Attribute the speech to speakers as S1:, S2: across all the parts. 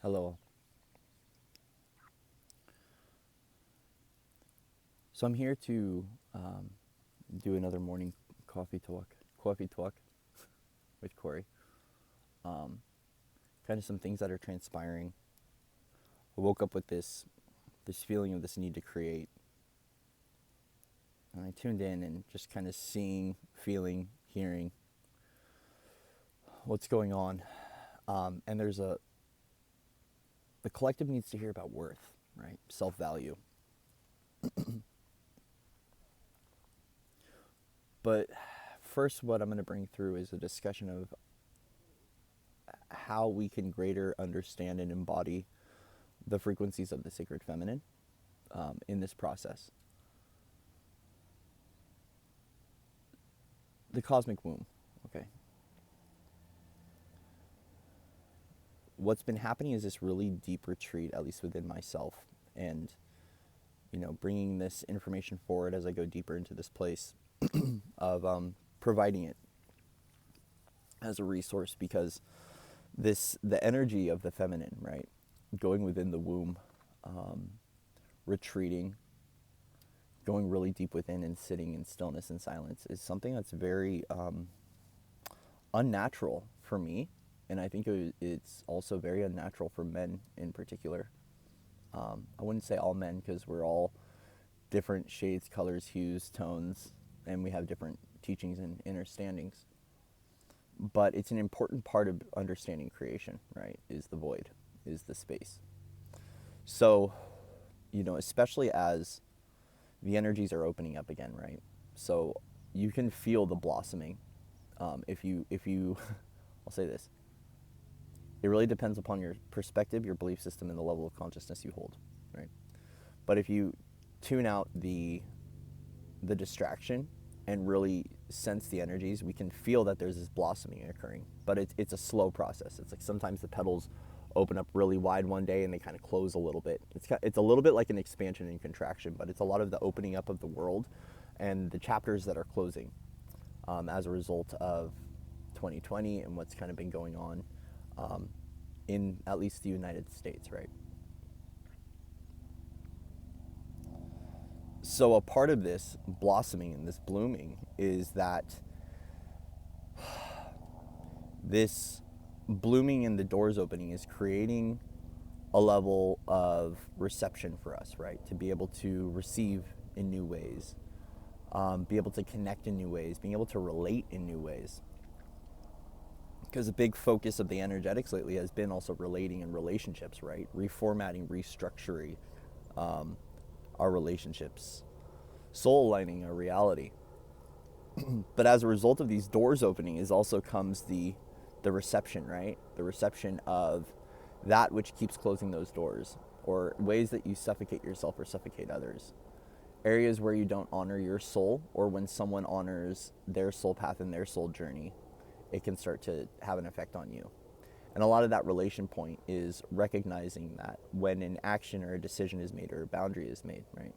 S1: Hello. So I'm here to do another morning coffee talk with Corey. Um, Kind of some things that are transpiring. I woke up with this feeling of this need to create, and I tuned in and just kind of seeing, feeling, hearing what's going on. And the collective needs to hear about worth, right? Self value. But first, what I'm going to bring through is a discussion of how we can greater understand and embody the frequencies of the sacred feminine in this process. The cosmic womb, okay? What's been happening is this really deep retreat, at least within myself, and bringing this information forward as I go deeper into this place of providing it as a resource, because the energy of the feminine, right, going within the womb, retreating, going really deep within and sitting in stillness and silence is something that's very unnatural for me, and I think it's also very unnatural for men in particular. I wouldn't say all men, because we're all different shades, colors, hues, tones, and we have different teachings and understandings. But it's an important part of understanding creation, right? Is the void, is the space. So, especially as the energies are opening up again, right? So you can feel the blossoming. If you, I'll say this: it really depends upon your perspective, your belief system, and the level of consciousness you hold, right? But if you tune out the distraction and really sense the energies, we can feel that there's this blossoming occurring. But it's a slow process. It's like sometimes the petals open up really wide one day and they kind of close a little bit. It's a little bit like an expansion and contraction, but it's a lot of the opening up of the world and the chapters that are closing as a result of 2020 and what's kind of been going on in at least the United States, right? So a part of this blossoming and this blooming is that this blooming and the doors opening is creating a level of reception for us, right? To be able to receive in new ways, be able to connect in new ways, being able to relate in new ways. Because a big focus of the energetics lately has been also relating and relationships, right? Reformatting, restructuring our relationships, soul aligning our reality. But as a result of these doors opening is also comes the reception, right? The reception of that which keeps closing those doors, or ways that you suffocate yourself or suffocate others. Areas where you don't honor your soul, or when someone honors their soul path and their soul journey, it can start to have an effect on you. And a lot of that relation point is recognizing that when an action or a decision is made or a boundary is made, right?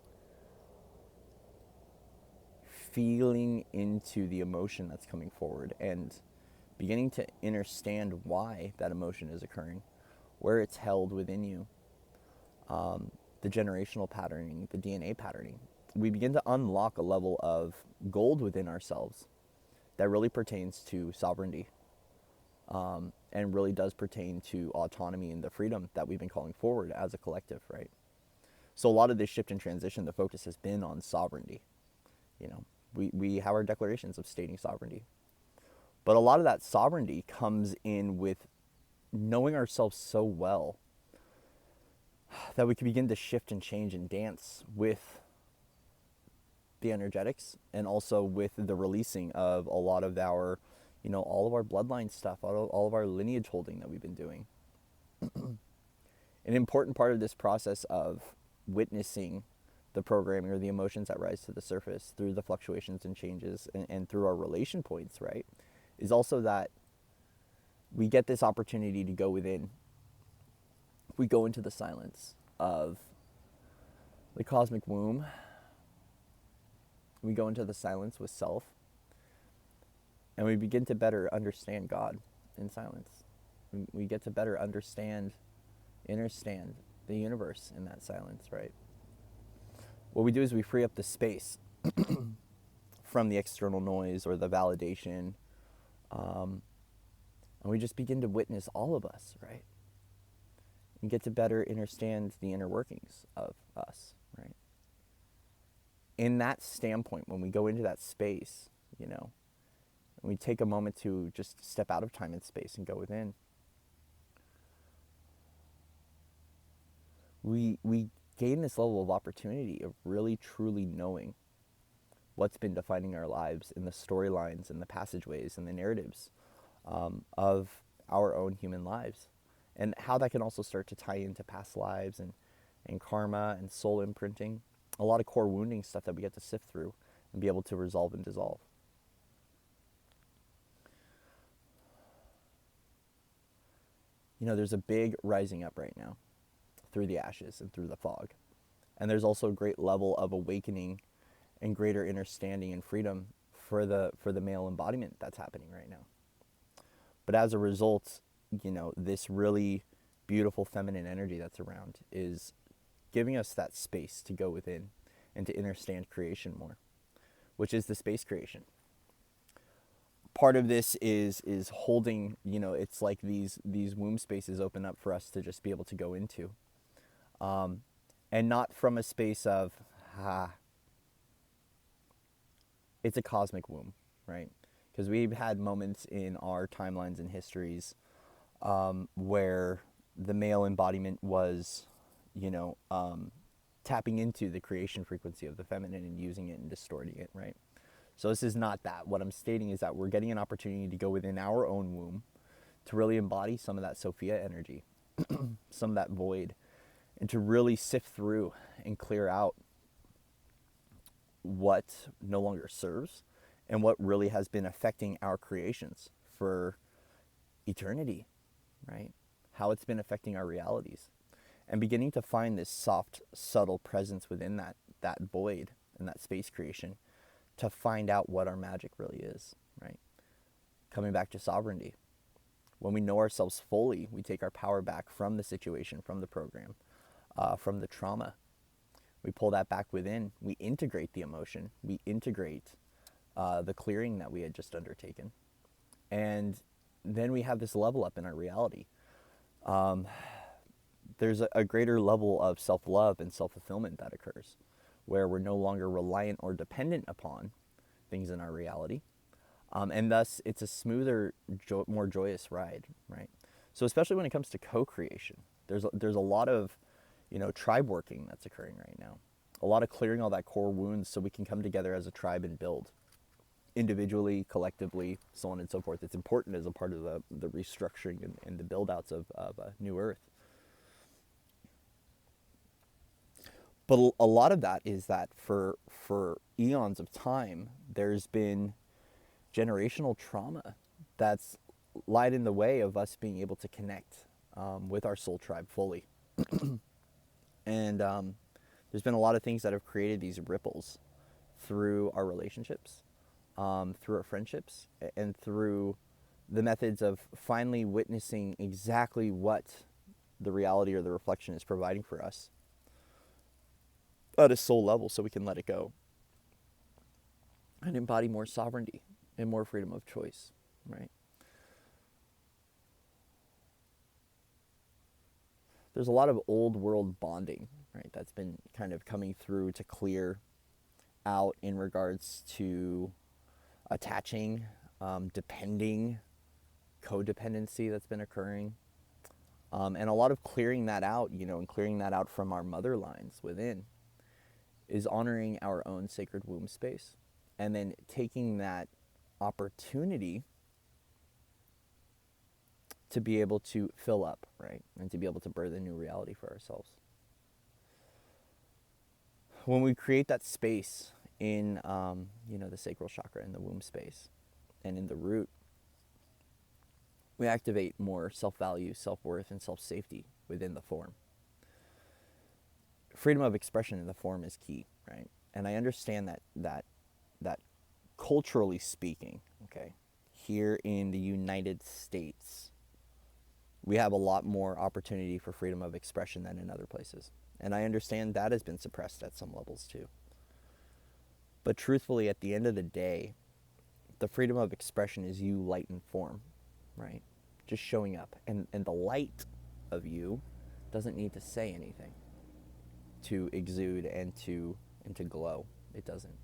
S1: Feeling into the emotion that's coming forward and beginning to understand why that emotion is occurring, where it's held within you, the generational patterning, the DNA patterning. We begin to unlock a level of gold within ourselves that really pertains to sovereignty, and really does pertain to autonomy and the freedom that we've been calling forward as a collective, right? So a lot of this shift and transition, the focus has been on sovereignty. We have our declarations of stating sovereignty. But a lot of that sovereignty comes in with knowing ourselves so well that we can begin to shift and change and dance with the energetics, and also with the releasing of a lot of our, all of our bloodline stuff, all of our lineage holding that we've been doing. An important part of this process of witnessing the programming or the emotions that rise to the surface through the fluctuations and changes and through our relation points, right, is also that we get this opportunity to go within. We go into the silence of the cosmic womb. We go into the silence with self, and we begin to better understand God in silence. We get to better understand understand the universe in that silence, right? What we do is we free up the space from the external noise or the validation, um, and we just begin to witness all of us, right? And get to better understand the inner workings of us, right? In that standpoint, when we go into that space, you know, and we take a moment to just step out of time and space and go within, we gain this level of opportunity of really truly knowing what's been defining our lives in the storylines and the passageways and the narratives of our own human lives, and how that can also start to tie into past lives and karma and soul imprinting, a lot of core wounding stuff that we get to sift through and be able to resolve and dissolve. You know, there's a big rising up right now through the ashes and through the fog. And there's also a great level of awakening and greater understanding and freedom for the male embodiment that's happening right now. But as a result, you know, this really beautiful feminine energy that's around is giving us that space to go within and to understand creation more, which is the space creation. Part of this is holding, you know, it's like these womb spaces open up for us to just be able to go into, and not from a space of it's a cosmic womb, right? Because we've had moments in our timelines and histories where the male embodiment was, you know, tapping into the creation frequency of the feminine and using it and distorting it, right? So this is not that. What I'm stating is that we're getting an opportunity to go within our own womb to really embody some of that Sophia energy, some of that void, and to really sift through and clear out what no longer serves and what really has been affecting our creations for eternity, right? How it's been affecting our realities. And beginning to find this soft, subtle presence within that void and that space creation to find out what our magic really is, right? Coming back to sovereignty. When we know ourselves fully, we take our power back from the situation, from the program, from the trauma. We pull that back within. We integrate the emotion. We integrate the clearing that we had just undertaken. And then we have this level up in our reality. There's a greater level of self-love and self-fulfillment that occurs, where we're no longer reliant or dependent upon things in our reality. And thus, it's a smoother, more joyous ride, right? So especially when it comes to co-creation, there's a lot of, you know, tribe working that's occurring right now. A lot of clearing all that core wounds so we can come together as a tribe and build individually, collectively, so on and so forth. It's important as a part of the restructuring and the build-outs of New Earth. But a lot of that is that for eons of time, there's been generational trauma that's lied in the way of us being able to connect with our soul tribe fully. And there's been a lot of things that have created these ripples through our relationships, through our friendships, and through the methods of finally witnessing exactly what the reality or the reflection is providing for us at a soul level, so we can let it go and embody more sovereignty and more freedom of choice, right? There's a lot of old world bonding, right, that's been kind of coming through to clear out in regards to attaching, depending, codependency that's been occurring, and a lot of clearing that out, you know, and clearing that out from our mother lines within is honoring our own sacred womb space, and then taking that opportunity to be able to fill up, right, and to be able to birth a new reality for ourselves. When we create that space in, you know, the sacral chakra, in the womb space, and in the root, we activate more self-value, self-worth, and self-safety within the form. Freedom of expression in the form is key, right? And I understand that culturally speaking, okay, here in the United States, we have a lot more opportunity for freedom of expression than in other places. And I understand that has been suppressed at some levels too. But truthfully, at the end of the day, the freedom of expression is you, light and form, right? Just showing up. And the light of you doesn't need to say anything to exude and to glow. It doesn't.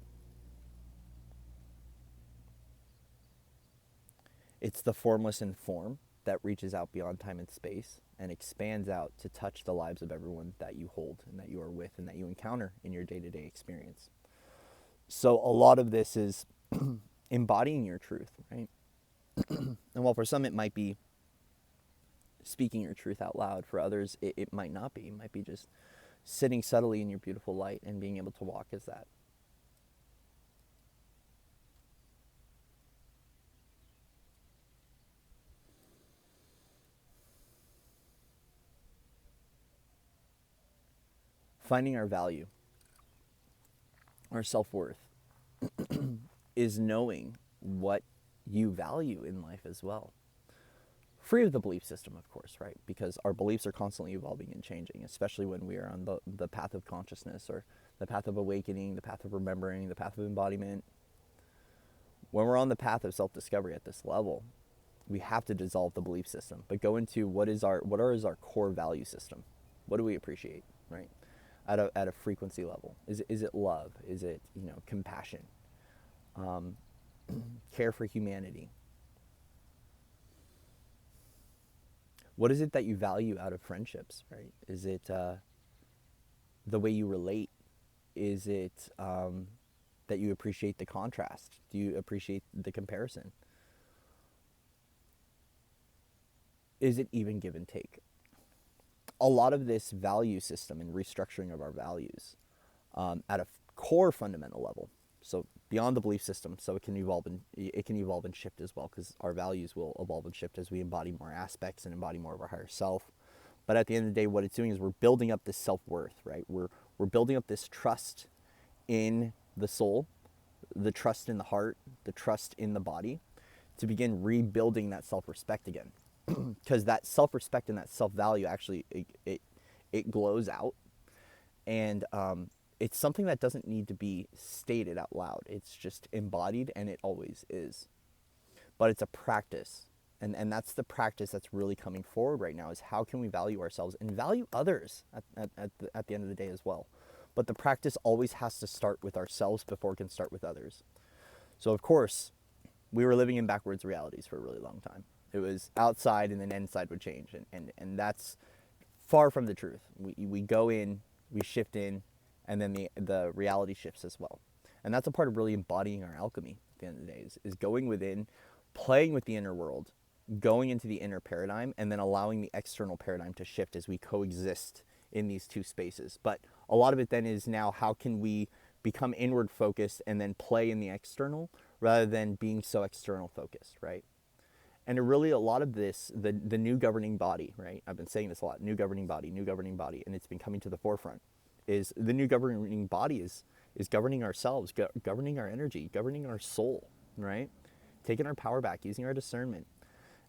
S1: It's the formless in form that reaches out beyond time and space and expands out to touch the lives of everyone that you hold and that you are with and that you encounter in your day-to-day experience. So a lot of this is embodying your truth, right? And while for some it might be speaking your truth out loud, for others it might not be. It might be just sitting subtly in your beautiful light and being able to walk as that. Finding our value, our self-worth, is knowing what you value in life as well. Free of the belief system, of course, right? Because our beliefs are constantly evolving and changing, especially when we are on the path of consciousness or the path of awakening, the path of remembering, the path of embodiment. When we're on the path of self-discovery at this level, we have to dissolve the belief system, but go into what is our core value system? What do we appreciate, right? At a frequency level. Is it love? Is it, compassion? Care for humanity? What is it that you value out of friendships, right? Is it the way you relate? Is it that you appreciate the contrast? Do you appreciate the comparison? Is it even give and take? A lot of this value system and restructuring of our values at a core fundamental level, so beyond the belief system, so it can evolve and shift as well, because our values will evolve and shift as we embody more aspects and embody more of our higher self. But at the end of the day, what it's doing is we're building up this self-worth, right? We're building up this trust in the soul, the trust in the heart, the trust in the body, to begin rebuilding that self-respect again. Because that self-respect and that self-value actually it glows out, and it's something that doesn't need to be stated out loud. It's just embodied, and it always is. But it's a practice, and that's the practice that's really coming forward right now, is how can we value ourselves and value others at the end of the day as well. But the practice always has to start with ourselves before it can start with others. So of course, we were living in backwards realities for a really long time. It was outside and then inside would change. And that's far from the truth. We go in, we shift in, and then the reality shifts as well. And that's a part of really embodying our alchemy at the end of the day, is going within, playing with the inner world, going into the inner paradigm, and then allowing the external paradigm to shift as we coexist in these two spaces. But a lot of it then is now, how can we become inward focused and then play in the external rather than being so external focused, right? And really, a lot of this, the new governing body, right? I've been saying this a lot, new governing body, and it's been coming to the forefront, is the new governing body is governing ourselves, governing our energy, governing our soul, right? Taking our power back, using our discernment,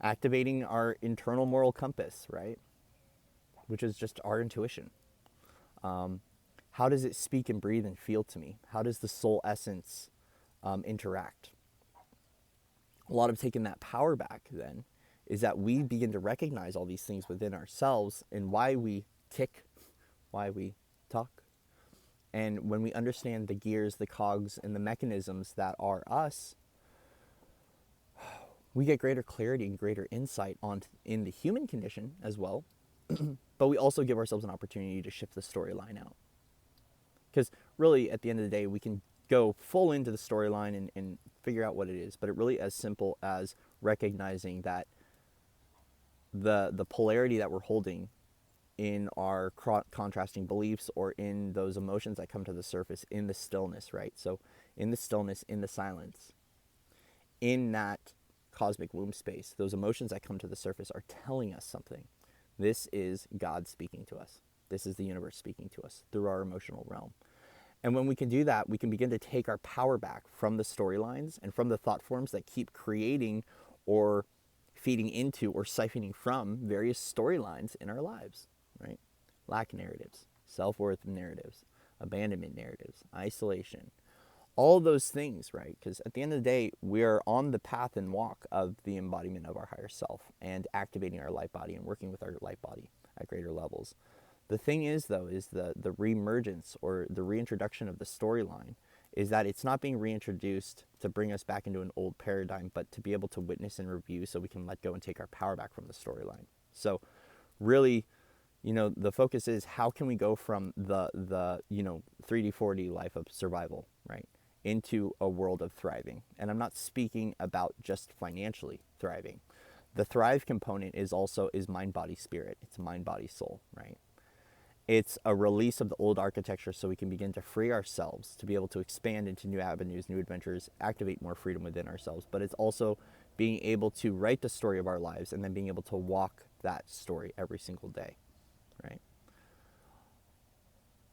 S1: activating our internal moral compass, right? Which is just our intuition. How does it speak and breathe and feel to me? How does the soul essence interact? A lot of taking that power back then is that we begin to recognize all these things within ourselves and why we tick, why we talk. And when we understand the gears, the cogs, and the mechanisms that are us, we get greater clarity and greater insight in the human condition as well. But we also give ourselves an opportunity to shift the storyline out. Because really, at the end of the day, we can go full into the storyline and figure out what it is, but it really as simple as recognizing that the polarity that we're holding in our contrasting beliefs or in those emotions that come to the surface in the stillness, right? So in the stillness, in the silence, in that cosmic womb space, those emotions that come to the surface are telling us something. This is God speaking to us. This is the universe speaking to us through our emotional realm. And when we can do that, we can begin to take our power back from the storylines and from the thought forms that keep creating or feeding into or siphoning from various storylines in our lives, right? Lack narratives, self-worth narratives, abandonment narratives, isolation, all those things, right? Because at the end of the day, we're on the path and walk of the embodiment of our higher self and activating our light body and working with our light body at greater levels. The thing is, though, is the reemergence or the reintroduction of the storyline is that it's not being reintroduced to bring us back into an old paradigm, but to be able to witness and review so we can let go and take our power back from the storyline. So really, the focus is how can we go from the 3D, 4D life of survival, right, into a world of thriving. And I'm not speaking about just financially thriving. The thrive component is mind, body, spirit. It's mind, body, soul, right? It's a release of the old architecture so we can begin to free ourselves to be able to expand into new avenues, new adventures, activate more freedom within ourselves. But it's also being able to write the story of our lives and then being able to walk that story every single day, right?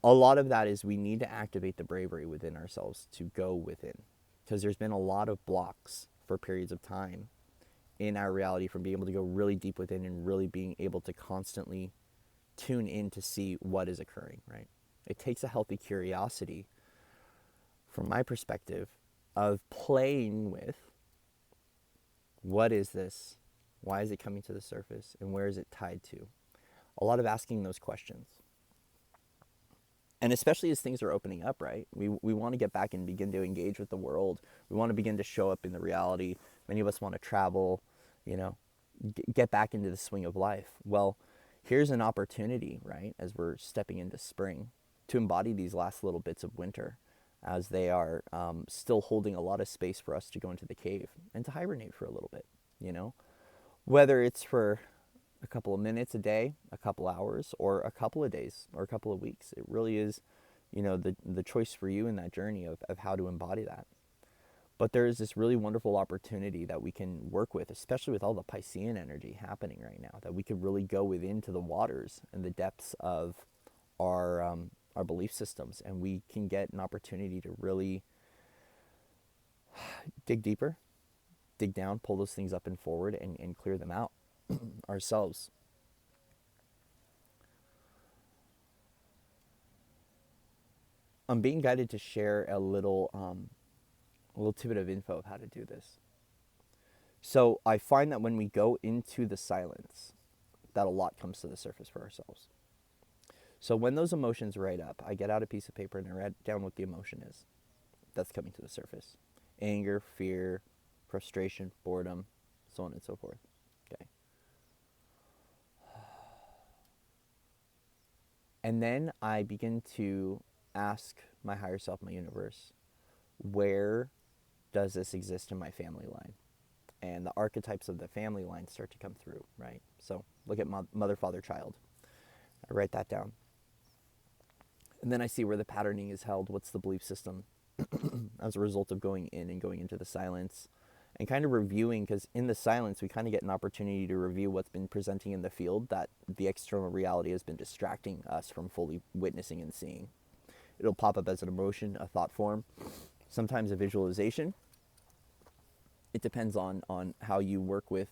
S1: A lot of that is we need to activate the bravery within ourselves to go within, because there's been a lot of blocks for periods of time in our reality from being able to go really deep within and really being able to constantly tune in to see what is occurring, right? It takes a healthy curiosity, from my perspective, of playing with what is this, why is it coming to the surface, and where is it tied to? A lot of asking those questions. And especially as things are opening up, right? We want to get back and begin to engage with the world. We want to begin to show up in the reality. Many of us want to travel, get back into the swing of life. Well, here's an opportunity, right, as we're stepping into spring, to embody these last little bits of winter as they are still holding a lot of space for us to go into the cave and to hibernate for a little bit, whether it's for a couple of minutes a day, a couple hours, or a couple of days or a couple of weeks. It really is, the choice for you in that journey of how to embody that. But there is this really wonderful opportunity that we can work with, especially with all the Piscean energy happening right now, that we could really go within to the waters and the depths of our belief systems, and we can get an opportunity to really dig deeper, dig down, pull those things up and forward, and clear them out ourselves. I'm being guided to share a little tidbit of info of how to do this. So I find that when we go into the silence, that a lot comes to the surface for ourselves. So when those emotions write up, I get out a piece of paper and I write down what the emotion is that's coming to the surface. Anger, fear, frustration, boredom, so on and so forth. Okay. And then I begin to ask my higher self, my universe, where does this exist in my family line? And the archetypes of the family line start to come through, right? So look at mother, father, child. I write that down. And then I see where the patterning is held. What's the belief system as a result of going in and going into the silence and kind of reviewing, because in the silence, we kind of get an opportunity to review what's been presenting in the field that the external reality has been distracting us from fully witnessing and seeing. It'll pop up as an emotion, a thought form, sometimes a visualization. It depends on how you work with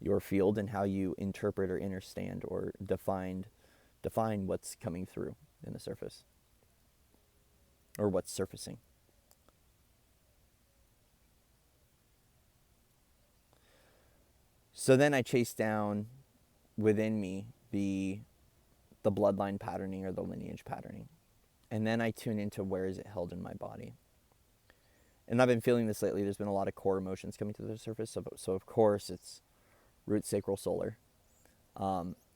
S1: your field and how you interpret or understand or define what's coming through in the surface or what's surfacing. So then I chase down within me the bloodline patterning or the lineage patterning. And then I tune into where is it held in my body. And I've been feeling this lately. There's been a lot of core emotions coming to the surface. So of course, it's root, sacral, solar.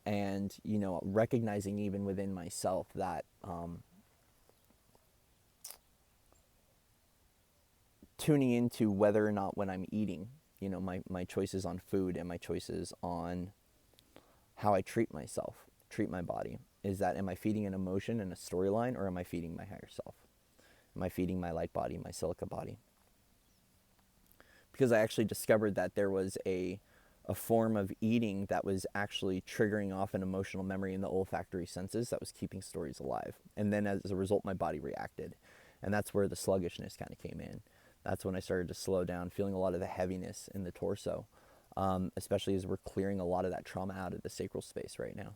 S1: And, recognizing even within myself that tuning into whether or not when I'm eating, my choices on food and my choices on how I treat myself, treat my body. Is that, am I feeding an emotion and a storyline, or am I feeding my higher self? Am I feeding my light body, my silica body? Because I actually discovered that there was a form of eating that was actually triggering off an emotional memory in the olfactory senses that was keeping stories alive. And then as a result, my body reacted. And that's where the sluggishness kind of came in. That's when I started to slow down, feeling a lot of the heaviness in the torso. especially as we're clearing a lot of that trauma out of the sacral space right now.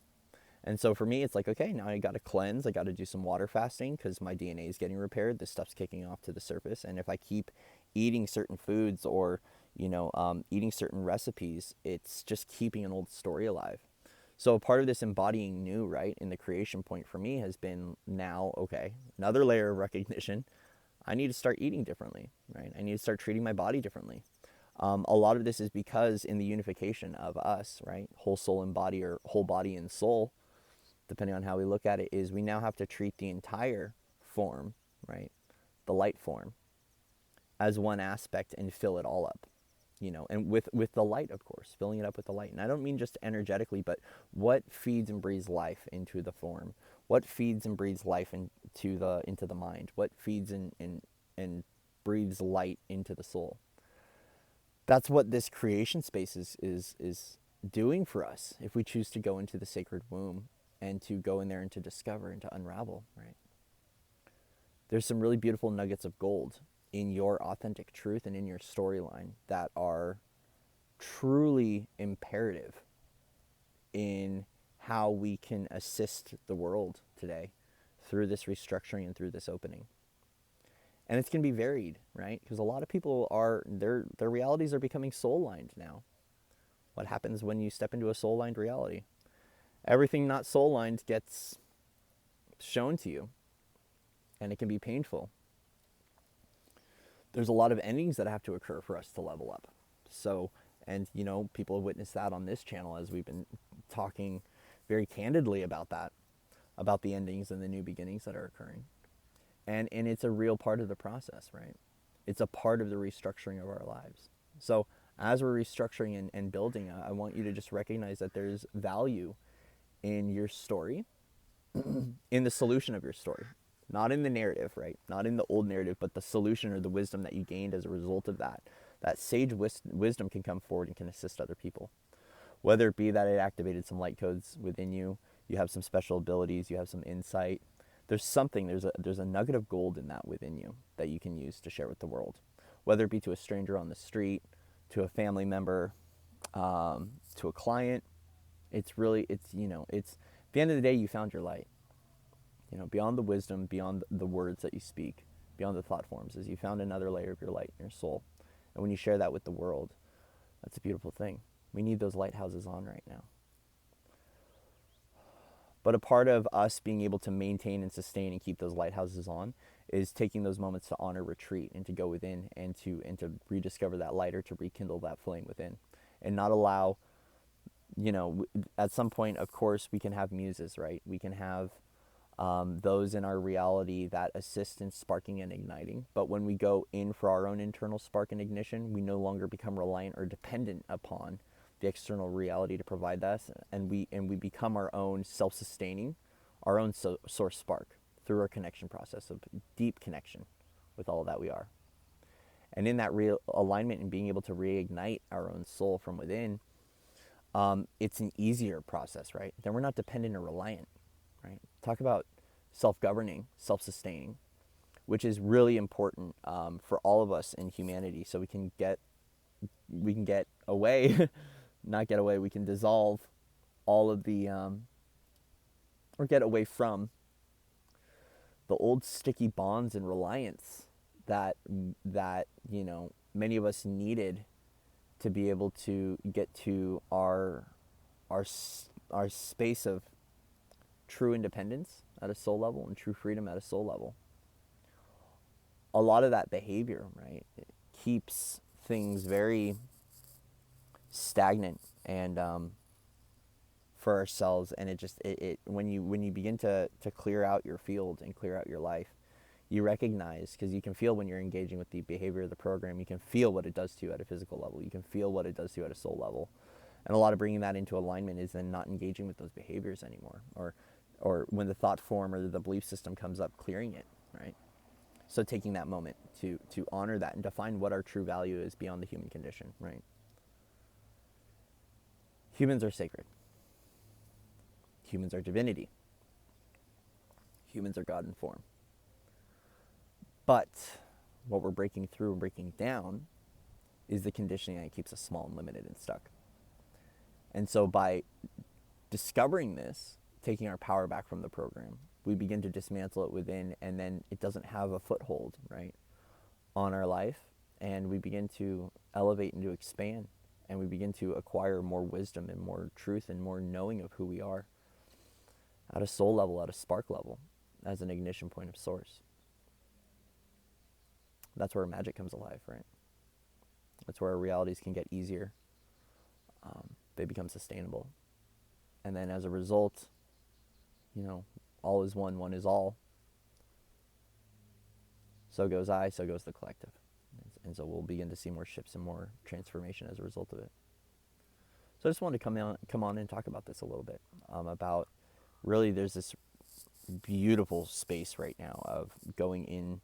S1: And so for me, it's like, okay, now I got to cleanse. I got to do some water fasting because my DNA is getting repaired. This stuff's kicking off to the surface. And if I keep eating certain foods or, eating certain recipes, it's just keeping an old story alive. So part of this embodying new, right, in the creation point for me has been now, okay, another layer of recognition. I need to start eating differently, right? I need to start treating my body differently. A lot of this is because in the unification of us, right, whole soul and body, or whole body and soul, depending on how we look at it, is we now have to treat the entire form, right, the light form, as one aspect and fill it all up, and with the light, of course, filling it up with the light. And I don't mean just energetically, but what feeds and breathes life into the form, what feeds and breathes life into the mind, what feeds and breathes light into the soul. That's what this creation space is doing for us if we choose to go into the sacred womb and to go in there and to discover and to unravel, right? There's some really beautiful nuggets of gold in your authentic truth and in your storyline that are truly imperative in how we can assist the world today through this restructuring and through this opening. And it's going to be varied, right? Because a lot of people their realities are becoming soul-lined now. What happens when you step into a soul-lined reality? Everything not soul-lined gets shown to you, and it can be painful. There's a lot of endings that have to occur for us to level up. So, and people have witnessed that on this channel as we've been talking very candidly about that, about the endings and the new beginnings that are occurring. And it's a real part of the process, right? It's a part of the restructuring of our lives. So as we're restructuring and building, I want you to just recognize that there's value in your story, in the solution of your story, not in the narrative, right? Not in the old narrative, but the solution or the wisdom that you gained as a result of that. That sage wisdom can come forward and can assist other people. Whether it be that it activated some light codes within you, you have some special abilities, you have some insight. There's a nugget of gold in that within you that you can use to share with the world. Whether it be to a stranger on the street, to a family member, to a client, it's at the end of the day, you found your light. Beyond the wisdom, beyond the words that you speak, beyond the thought forms, is you found another layer of your light in your soul. And when you share that with the world, that's a beautiful thing. We need those lighthouses on right now. But a part of us being able to maintain and sustain and keep those lighthouses on is taking those moments to honor retreat and to go within and to rediscover that light, or to rekindle that flame within, and not allow, at some point, of course, we can have muses, right? We can have those in our reality that assist in sparking and igniting. But when we go in for our own internal spark and ignition, we no longer become reliant or dependent upon the external reality to provide us, and we become our own self-sustaining, our own source spark through our connection process of deep connection with all that we are. And in that real alignment and being able to reignite our own soul from within, it's an easier process, right? Then we're not dependent or reliant, right? Talk about self-governing, self-sustaining, which is really important for all of us in humanity, so we can get away not get away, we can dissolve all of the, or get away from the old sticky bonds and reliance that many of us needed to be able to get to our space of true independence at a soul level and true freedom at a soul level. A lot of that behavior, right, it keeps things very stagnant and for ourselves, and it when you begin to clear out your field and clear out your life, you recognize, because you can feel when you're engaging with the behavior of the program, you can feel what it does to you at a physical level, you can feel what it does to you at a soul level. And a lot of bringing that into alignment is then not engaging with those behaviors anymore, or when the thought form or the belief system comes up, clearing it, right? So taking that moment to honor that and define what our true value is beyond the human condition, right? Humans are sacred. Humans are divinity. Humans are God in form. But what we're breaking through and breaking down is the conditioning that keeps us small and limited and stuck. And so by discovering this, taking our power back from the program, we begin to dismantle it within, and then it doesn't have a foothold, right, on our life. And we begin to elevate and to expand, and we begin to acquire more wisdom and more truth and more knowing of who we are at a soul level, at a spark level, as an ignition point of source. That's where magic comes alive, right? That's where our realities can get easier. They become sustainable. And then as a result, all is one, one is all. So goes I, so goes the collective. And so we'll begin to see more shifts and more transformation as a result of it. So I just wanted to come on and talk about this a little bit, about really there's this beautiful space right now of going in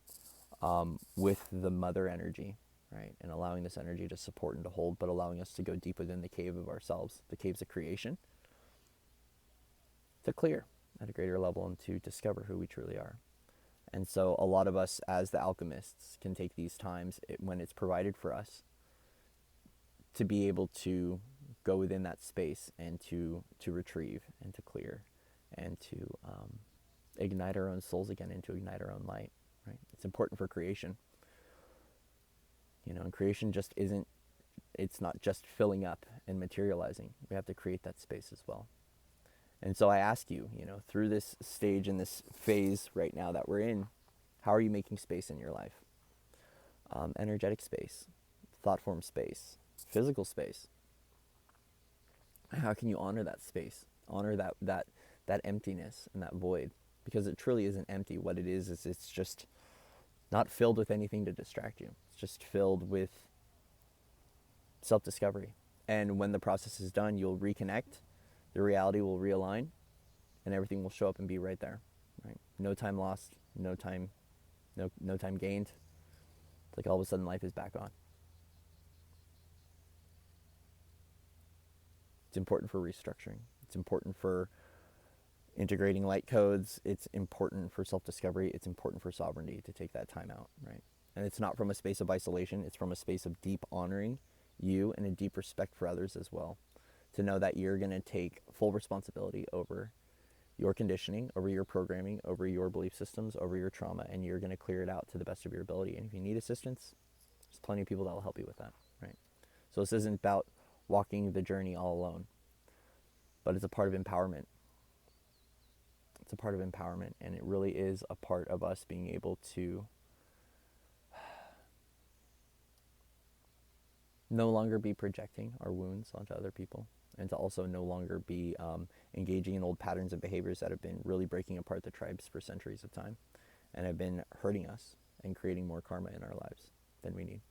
S1: with the mother energy, right? And allowing this energy to support and to hold, but allowing us to go deep within the cave of ourselves, the caves of creation, to clear at a greater level and to discover who we truly are. And so a lot of us as the alchemists can take these times when it's provided for us to be able to go within that space and to retrieve and to clear and to ignite our own souls again and to ignite our own light, right? It's important for creation. And creation just isn't, it's not just filling up and materializing. We have to create that space as well. And so I ask you, through this stage and this phase right now that we're in, how are you making space in your life? Energetic space, thought form space, physical space. How can you honor that space? Honor that emptiness and that void, because it truly isn't empty. What it is it's just not filled with anything to distract you. It's just filled with self-discovery. And when the process is done, you'll reconnect, the reality will realign, and everything will show up and be right there, right? No time lost, no time gained. It's like all of a sudden life is back on. It's important for restructuring. It's important for integrating light codes. It's important for self-discovery. It's important for sovereignty to take that time out, right? And it's not from a space of isolation. It's from a space of deep honoring you and a deep respect for others as well. To know that you're going to take full responsibility over your conditioning, over your programming, over your belief systems, over your trauma, and you're going to clear it out to the best of your ability. And if you need assistance, there's plenty of people that will help you with that, right? So this isn't about walking the journey all alone, but it's a part of empowerment. It's a part of empowerment, and it really is a part of us being able to no longer be projecting our wounds onto other people, and to also no longer be engaging in old patterns and behaviors that have been really breaking apart the tribes for centuries of time and have been hurting us and creating more karma in our lives than we need.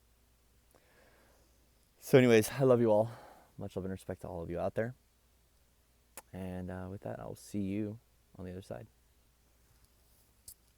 S1: So anyways, I love you all. Much love and respect to all of you out there. And with that, I'll see you on the other side.